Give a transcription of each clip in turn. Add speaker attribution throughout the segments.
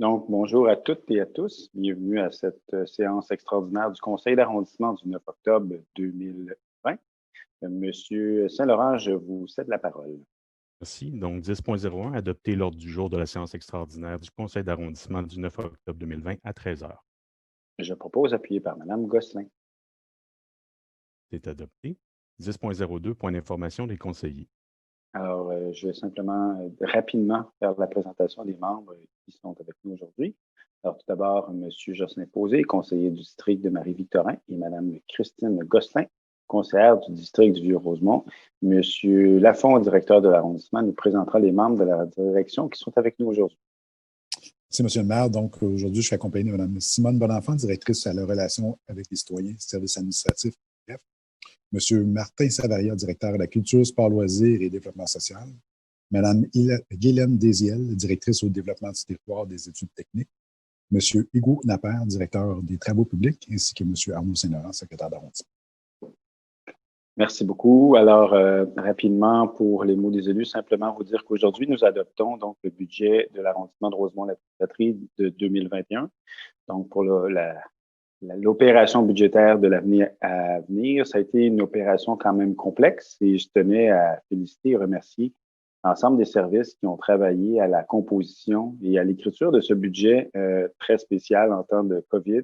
Speaker 1: Donc, bonjour à toutes et à tous. Bienvenue à cette séance extraordinaire du Conseil d'arrondissement du 9 octobre 2020. Monsieur Saint-Laurent, je vous cède la parole.
Speaker 2: Merci. Donc, 10.01, adopter l'ordre du jour de la séance extraordinaire du Conseil d'arrondissement du 9 octobre 2020 à 13 heures.
Speaker 1: Je propose, appuyé par Madame Gosselin.
Speaker 2: C'est adopté. 10.02, point d'information des conseillers.
Speaker 1: Alors, je vais simplement rapidement faire la présentation des membres qui sont avec nous aujourd'hui. Alors, tout d'abord, Monsieur Jocelyn Posé, conseiller du district de Marie-Victorin, et Madame Christine Gosselin, conseillère du district du Vieux-Rosemont. Monsieur Lafont, directeur de l'arrondissement, nous présentera les membres de la direction qui sont avec nous aujourd'hui.
Speaker 3: Merci, Monsieur le maire. Donc, aujourd'hui, je suis accompagné de Mme Simone Bonenfant, directrice à la relation avec les citoyens, services administratifs, bref. Monsieur Martin Savaria, directeur à la culture, sport, loisirs et développement social. Mme Guylaine Désiel, directrice au développement du territoire des études techniques. Monsieur Hugo Napper, directeur des travaux publics, ainsi que Monsieur Arnaud Saint-Laurent, secrétaire d'arrondissement.
Speaker 1: Merci beaucoup. Alors, rapidement, pour les mots des élus, simplement vous dire qu'aujourd'hui, nous adoptons donc le budget de l'arrondissement de Rosemont-la-Patrie de 2021. Donc, pour l'opération budgétaire de l'avenir à venir, ça a été une opération quand même complexe et je tenais à féliciter et remercier l'ensemble des services qui ont travaillé à la composition et à l'écriture de ce budget très spécial en temps de COVID.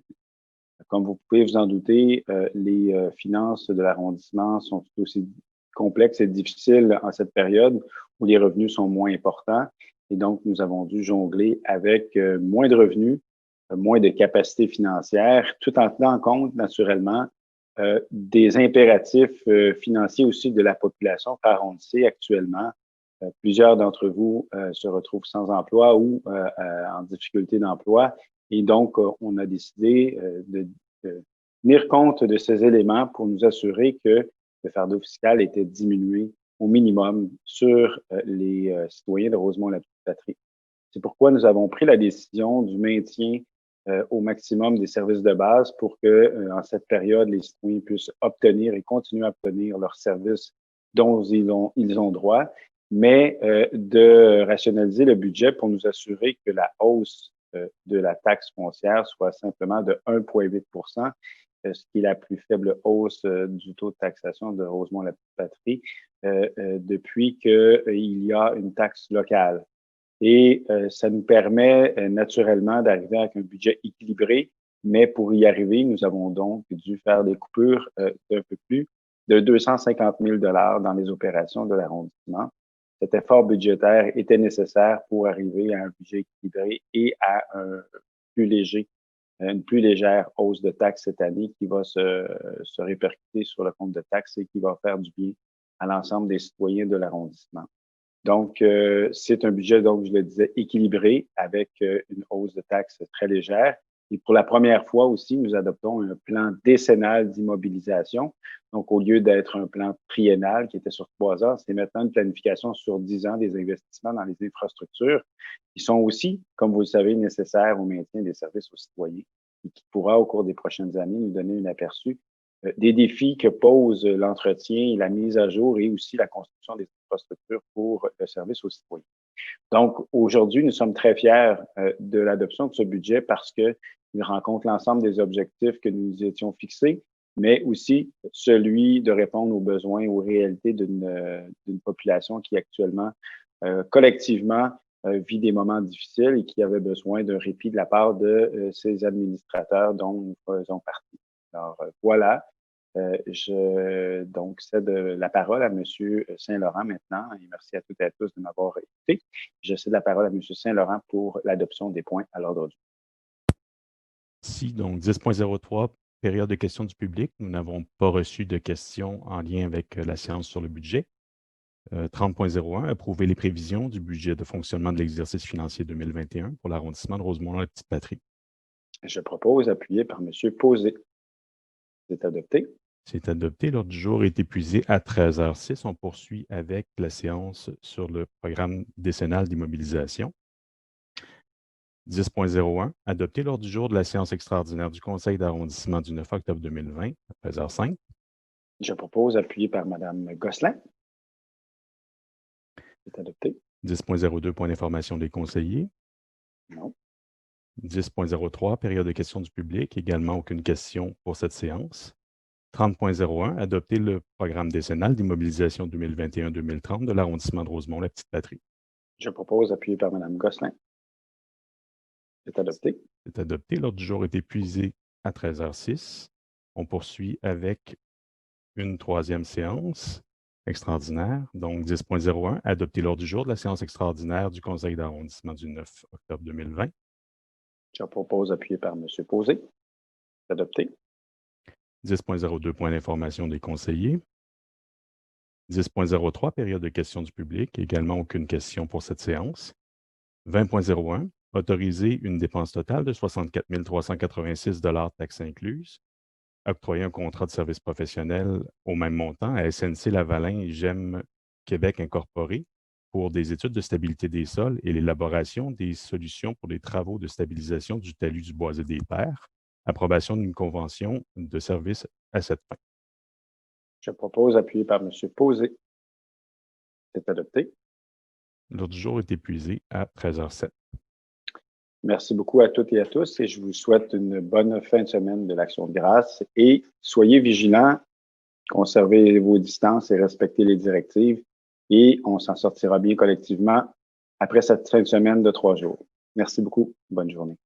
Speaker 1: Comme vous pouvez vous en douter, les finances de l'arrondissement sont tout aussi complexes et difficiles en cette période où les revenus sont moins importants. Et donc, nous avons dû jongler avec moins de revenus, moins de capacités financières, tout en tenant compte, naturellement, des impératifs financiers aussi de la population. Car on le sait actuellement, plusieurs d'entre vous se retrouvent sans emploi ou en difficulté d'emploi. Et donc, on a décidé de tenir compte de ces éléments pour nous assurer que le fardeau fiscal était diminué au minimum sur les citoyens de Rosemont-la-Patrie. C'est pourquoi nous avons pris la décision du maintien au maximum des services de base pour que, en cette période, les citoyens puissent obtenir et continuer à obtenir leurs services dont ils ont droit, mais de rationaliser le budget pour nous assurer que la hausse de la taxe foncière soit simplement de 1,8 ce qui est la plus faible hausse du taux de taxation de Rosemont-la-Patrie depuis qu'il y a une taxe locale. Et ça nous permet naturellement d'arriver avec un budget équilibré, mais pour y arriver, nous avons donc dû faire des coupures d'un peu plus de 250 000 dans les opérations de l'arrondissement. Cet effort budgétaire était nécessaire pour arriver à un budget équilibré et à une plus légère hausse de taxes cette année qui va se répercuter sur le compte de taxes et qui va faire du bien à l'ensemble des citoyens de l'arrondissement. Donc, c'est un budget, donc, je le disais, équilibré avec une hausse de taxes très légère. Et pour la première fois aussi, nous adoptons un plan décennal d'immobilisation. Donc, au lieu d'être un plan triennal qui était sur 3 ans, c'est maintenant une planification sur 10 ans des investissements dans les infrastructures qui sont aussi, comme vous le savez, nécessaires au maintien des services aux citoyens et qui pourra, au cours des prochaines années, nous donner un aperçu des défis que pose l'entretien, la mise à jour et aussi la construction des infrastructures pour le service aux citoyens. Donc, aujourd'hui, nous sommes très fiers de l'adoption de ce budget parce qu'il rencontre l'ensemble des objectifs que nous étions fixés, mais aussi celui de répondre aux besoins, aux réalités d'une population qui actuellement, collectivement, vit des moments difficiles et qui avait besoin d'un répit de la part de ses administrateurs dont nous faisons partie. Alors, voilà. Donc cède la parole à M. Saint-Laurent maintenant et merci à toutes et à tous de m'avoir écouté. Je cède la parole à M. Saint-Laurent pour l'adoption des points à l'ordre du jour.
Speaker 2: Merci. Donc, 10.03, période de questions du public. Nous n'avons pas reçu de questions en lien avec la séance sur le budget. 30.01, approuver les prévisions du budget de fonctionnement de l'exercice financier 2021 pour l'arrondissement de Rosemont-la-Petite-Patrie.
Speaker 1: Je propose, appuyé par M. Posé. C'est adopté.
Speaker 2: C'est adopté. L'ordre du jour est épuisé à 13h06. On poursuit avec la séance sur le programme décennal d'immobilisation. 10.01, adopter l'ordre du jour de la séance extraordinaire du Conseil d'arrondissement du 9 octobre 2020 à 13h05.
Speaker 1: Je propose, appuyé par Mme Gosselin. C'est adopté.
Speaker 2: 10.02, point d'information des conseillers.
Speaker 1: Non.
Speaker 2: 10.03, période de questions du public. Également, aucune question pour cette séance. 30.01, adopter le programme décennal d'immobilisation 2021-2030 de l'arrondissement de Rosemont, la Petite-Patrie.
Speaker 1: Je propose, appuyé par Mme Gosselin. C'est adopté.
Speaker 2: C'est adopté. L'ordre du jour est épuisé à 13h06. On poursuit avec une troisième séance extraordinaire. Donc, 10.01, adopter l'ordre du jour de la séance extraordinaire du Conseil d'arrondissement du 9 octobre 2020.
Speaker 1: Je propose, appuyé par M. Posé. C'est adopté.
Speaker 2: 10.02, point d'information des conseillers. 10.03, période de questions du public. Également, aucune question pour cette séance. 20.01, autoriser une dépense totale de 64 386 taxes incluses. Octroyer un contrat de service professionnel au même montant à SNC-Lavalin et GEM Québec Incorporé pour des études de stabilité des sols et l'élaboration des solutions pour les travaux de stabilisation du talus du Boisé des Pères. Approbation d'une convention de service à cette fin.
Speaker 1: Je propose, appuyé par M. Posé. C'est adopté.
Speaker 2: L'ordre du jour est épuisé à 13h07.
Speaker 1: Merci beaucoup à toutes et à tous et je vous souhaite une bonne fin de semaine de l'Action de grâce et soyez vigilants, conservez vos distances et respectez les directives et on s'en sortira bien collectivement après cette fin de semaine de 3 jours. Merci beaucoup. Bonne journée.